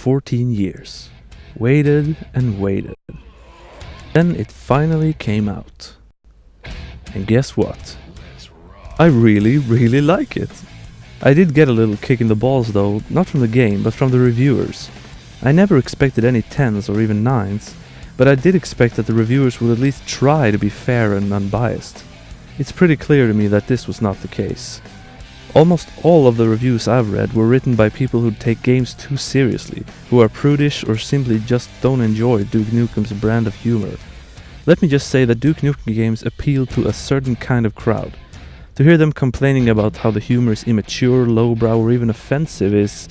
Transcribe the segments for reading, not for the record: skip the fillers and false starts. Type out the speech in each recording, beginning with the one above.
14 years. Waited and waited. Then it finally came out. And guess what? I really like it. I did get a little kick in the balls though, not from the game, but from the reviewers. I never expected any 10s or even 9s, but I did expect that the reviewers would at least try to be fair and unbiased. It's pretty clear to me that this was not the case. Almost all of the reviews I've read were written by people who take games too seriously, who are prudish or simply just don't enjoy Duke Nukem's brand of humor. Let me just say that Duke Nukem games appeal to a certain kind of crowd. To hear them complaining about how the humor is immature, lowbrow or even offensive is...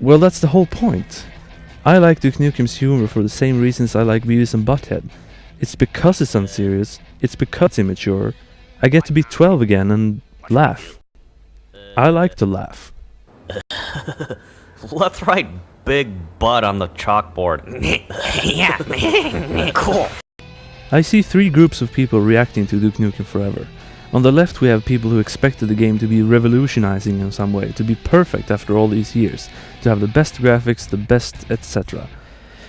well, that's the whole point. I like Duke Nukem's humor for the same reasons I like Beavis and Butthead. It's because it's unserious, it's because it's immature. I get to be 12 again and laugh. I like to laugh. Let's write big butt on the chalkboard. Yeah, cool. I see three groups of people reacting to Duke Nukem Forever. On the left we have people who expected the game to be revolutionizing in some way, to be perfect after all these years, to have the best graphics, the best etc.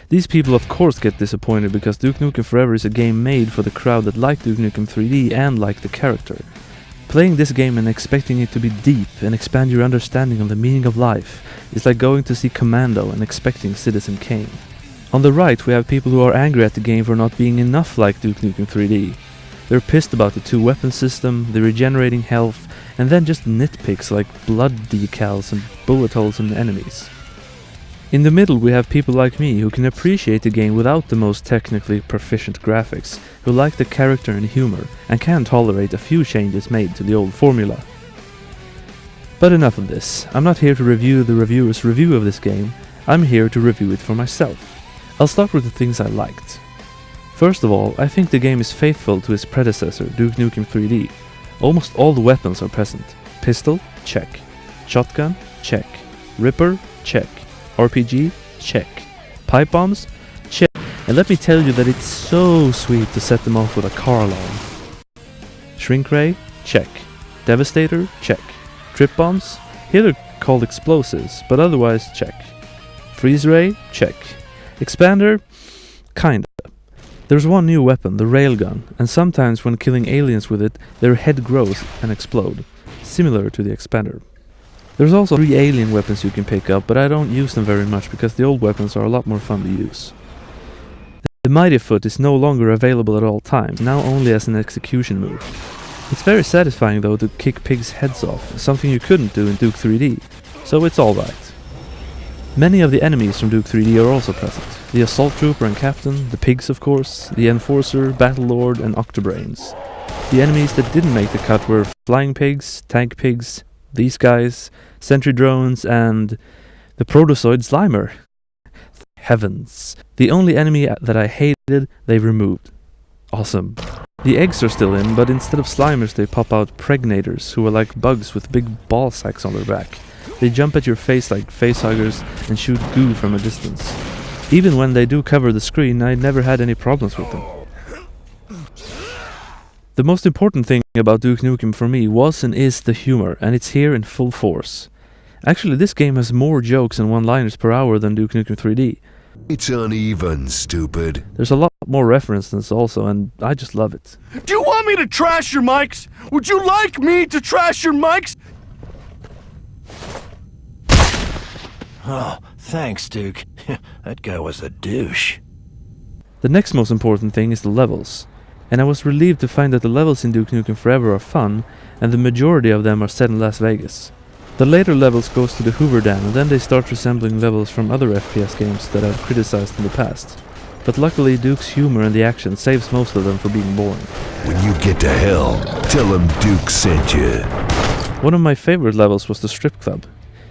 These people of course get disappointed because Duke Nukem Forever is a game made for the crowd that liked Duke Nukem 3D and liked the character. Playing this game and expecting it to be deep and expand your understanding of the meaning of life is like going to see Commando and expecting Citizen Kane. On the right we have people who are angry at the game for not being enough like Duke Nukem 3D. They're pissed about the two weapon system, the regenerating health, and then just nitpicks like blood decals and bullet holes in enemies. In the middle we have people like me who can appreciate the game without the most technically proficient graphics, who like the character and humor, and can tolerate a few changes made to the old formula. But enough of this. I'm not here to review the reviewer's review of this game, I'm here to review it for myself. I'll start with the things I liked. First of all, I think the game is faithful to its predecessor, Duke Nukem 3D. Almost all the weapons are present. Pistol? Check. Shotgun? Check. Ripper? Check. RPG? Check. Pipe bombs? Check. And let me tell you that it's so sweet to set them off with a car alarm. Shrink ray? Check. Devastator? Check. Trip bombs? Here they're called explosives, but otherwise check. Freeze ray? Check. Expander? Kinda. There's one new weapon, the railgun, and sometimes when killing aliens with it, their head grows and explode, similar to the expander. There's also 3 alien weapons you can pick up, but I don't use them very much because the old weapons are a lot more fun to use. The Mighty Foot is no longer available at all times, now only as an execution move. It's very satisfying though to kick pigs' heads off, something you couldn't do in Duke 3D, so it's alright. Many of the enemies from Duke 3D are also present. The Assault Trooper and Captain, the pigs of course, the Enforcer, Battlelord and Octobrains. The enemies that didn't make the cut were Flying Pigs, Tank Pigs, these guys, Sentry Drones and the Protozoid Slimer. Heavens. The only enemy that I hated, they've removed. Awesome. The eggs are still in, but instead of Slimers they pop out Pregnators, who are like bugs with big ball sacks on their back. They jump at your face like facehuggers and shoot goo from a distance. Even when they do cover the screen, I never had any problems with them. The most important thing about Duke Nukem for me was and is the humor, and it's here in full force. Actually, this game has more jokes and one-liners per hour than Duke Nukem 3D. It's uneven, stupid. There's a lot more references also, and I just love it. Do you want me to trash your mics? Would you like me to trash your mics? Oh, thanks, Duke. That guy was a douche. The next most important thing is the levels. And I was relieved to find that the levels in Duke Nukem Forever are fun, and the majority of them are set in Las Vegas. The later levels goes to the Hoover Dam, and then they start resembling levels from other FPS games that I've criticized in the past. But luckily Duke's humor and the action saves most of them from being boring. When you get to hell, tell him Duke sent you. One of my favorite levels was the strip club.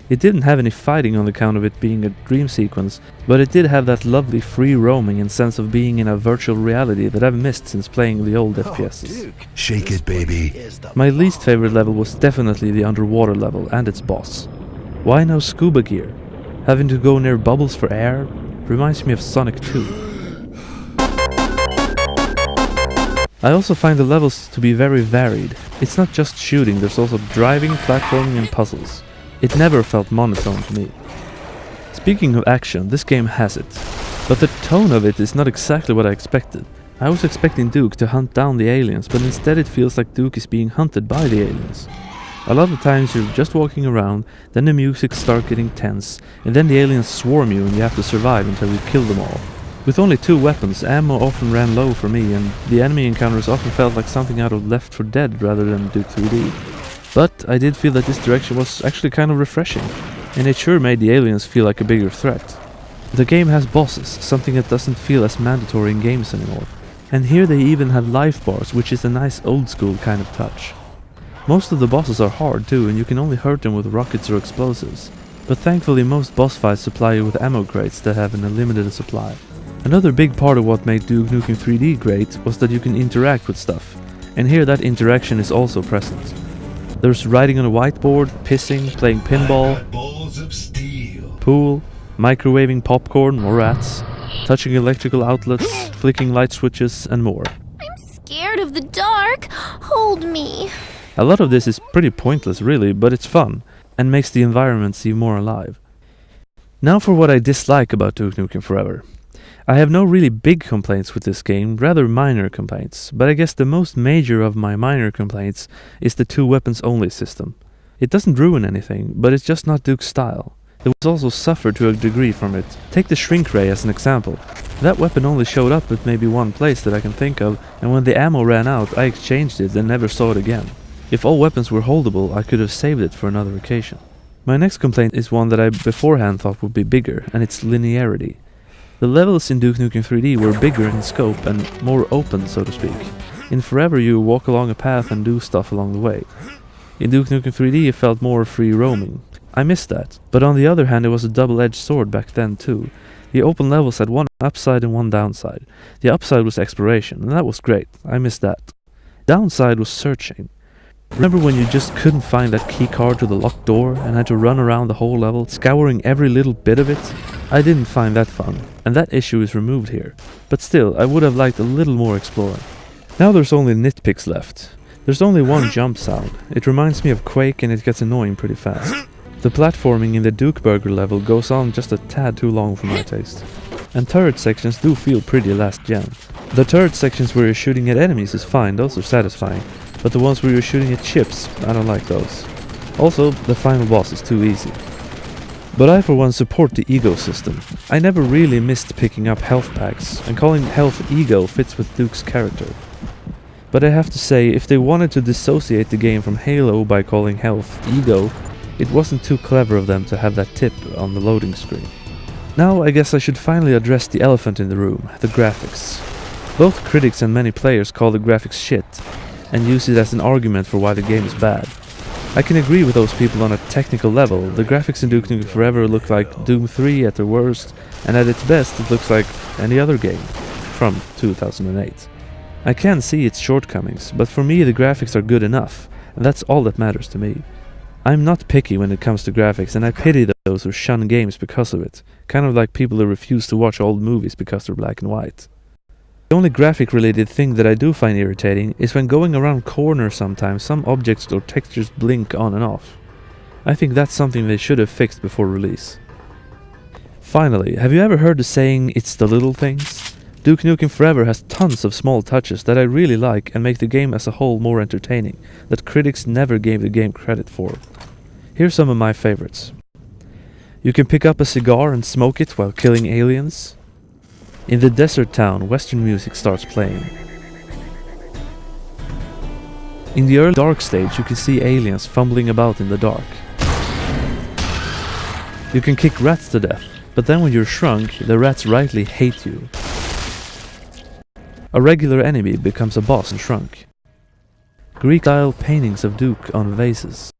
It didn't have any fighting on account of it being a dream sequence, but it did have that lovely free roaming and sense of being in a virtual reality that I've missed since playing the old FPSs. Shake it, baby. My least favorite level was definitely the underwater level and its boss. Why no scuba gear? Having to go near bubbles for air reminds me of Sonic 2. I also find the levels to be very varied. It's not just shooting, there's also driving, platforming and puzzles. It never felt monotone to me. Speaking of action, this game has it. But the tone of it is not exactly what I expected. I was expecting Duke to hunt down the aliens, but instead it feels like Duke is being hunted by the aliens. A lot of times you're just walking around, then the music starts getting tense, and then the aliens swarm you and you have to survive until you kill them all. With only 2 weapons, ammo often ran low for me, and the enemy encounters often felt like something out of Left 4 Dead rather than Duke 3D. But I did feel that this direction was actually kind of refreshing, and it sure made the aliens feel like a bigger threat. The game has bosses, something that doesn't feel as mandatory in games anymore. And here they even have life bars, which is a nice old school kind of touch. Most of the bosses are hard too, and you can only hurt them with rockets or explosives. But thankfully most boss fights supply you with ammo crates that have an unlimited supply. Another big part of what made Duke Nukem 3D great was that you can interact with stuff. And here that interaction is also present. There's writing on a whiteboard, pissing, playing pinball, pool, microwaving popcorn or rats, touching electrical outlets, flicking light switches, and more. I'm scared of the dark. Hold me. A lot of this is pretty pointless really, but it's fun, and makes the environment seem more alive. Now for what I dislike about Duke Nukem Forever. I have no really big complaints with this game, rather minor complaints, but I guess the most major of my minor complaints is the 2 weapons only system. It doesn't ruin anything, but it's just not Duke's style. It was also suffered to a degree from it. Take the shrink ray as an example. That weapon only showed up at maybe one place that I can think of, and when the ammo ran out I exchanged it and never saw it again. If all weapons were holdable, I could have saved it for another occasion. My next complaint is one that I beforehand thought would be bigger, and it's linearity. The levels in Duke Nukem 3D were bigger in scope and more open, so to speak. In Forever you walk along a path and do stuff along the way. In Duke Nukem 3D it felt more free roaming. I missed that, but on the other hand it was a double-edged sword back then too. The open levels had one upside and one downside. The upside was exploration, and that was great, I missed that. Downside was searching. Remember when you just couldn't find that key card to the locked door and had to run around the whole level, scouring every little bit of it? I didn't find that fun, and that issue is removed here. But still, I would have liked a little more exploring. Now there's only nitpicks left. There's only one jump sound. It reminds me of Quake and it gets annoying pretty fast. The platforming in the Duke Burger level goes on just a tad too long for my taste. And turret sections do feel pretty last gen. The turret sections where you're shooting at enemies is fine, those are satisfying. But the ones where you're shooting at ships, I don't like those. Also, the final boss is too easy. But I for one support the ego system. I never really missed picking up health packs, and calling health ego fits with Duke's character. But I have to say, if they wanted to dissociate the game from Halo by calling health ego, it wasn't too clever of them to have that tip on the loading screen. Now I guess I should finally address the elephant in the room, the graphics. Both critics and many players call the graphics shit, and use it as an argument for why the game is bad. I can agree with those people on a technical level. The graphics in Duke Nukem Forever look like Doom 3 at their worst, and at its best it looks like any other game from 2008. I can see its shortcomings, but for me the graphics are good enough, and that's all that matters to me. I'm not picky when it comes to graphics, and I pity those who shun games because of it, kind of like people who refuse to watch old movies because they're black and white. The only graphic-related thing that I do find irritating is when going around corners sometimes some objects or textures blink on and off. I think that's something they should have fixed before release. Finally, have you ever heard the saying, "It's the little things"? Duke Nukem Forever has tons of small touches that I really like and make the game as a whole more entertaining, that critics never gave the game credit for. Here's some of my favorites. You can pick up a cigar and smoke it while killing aliens. In the desert town, Western music starts playing. In the early dark stage, you can see aliens fumbling about in the dark. You can kick rats to death, but then when you're shrunk, the rats rightly hate you. A regular enemy becomes a boss in Shrunk. Greek-style paintings of Duke on vases.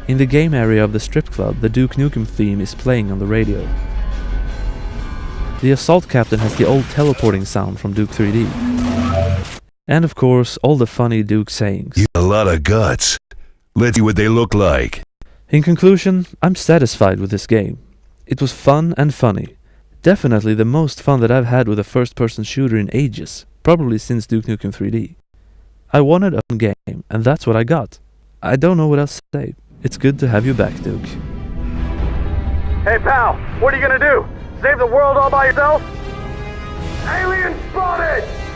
In the game area of the strip club, the Duke Nukem theme is playing on the radio. The assault captain has the old teleporting sound from Duke 3D. And of course, all the funny Duke sayings. You got a lot of guts. Let's see what they look like. In conclusion, I'm satisfied with this game. It was fun and funny. Definitely the most fun that I've had with a first-person shooter in ages, probably since Duke Nukem 3D. I wanted a fun game, and that's what I got. I don't know what else to say. It's good to have you back, Duke. Hey, pal, what are you gonna do? Save the world all by yourself? Alien spotted!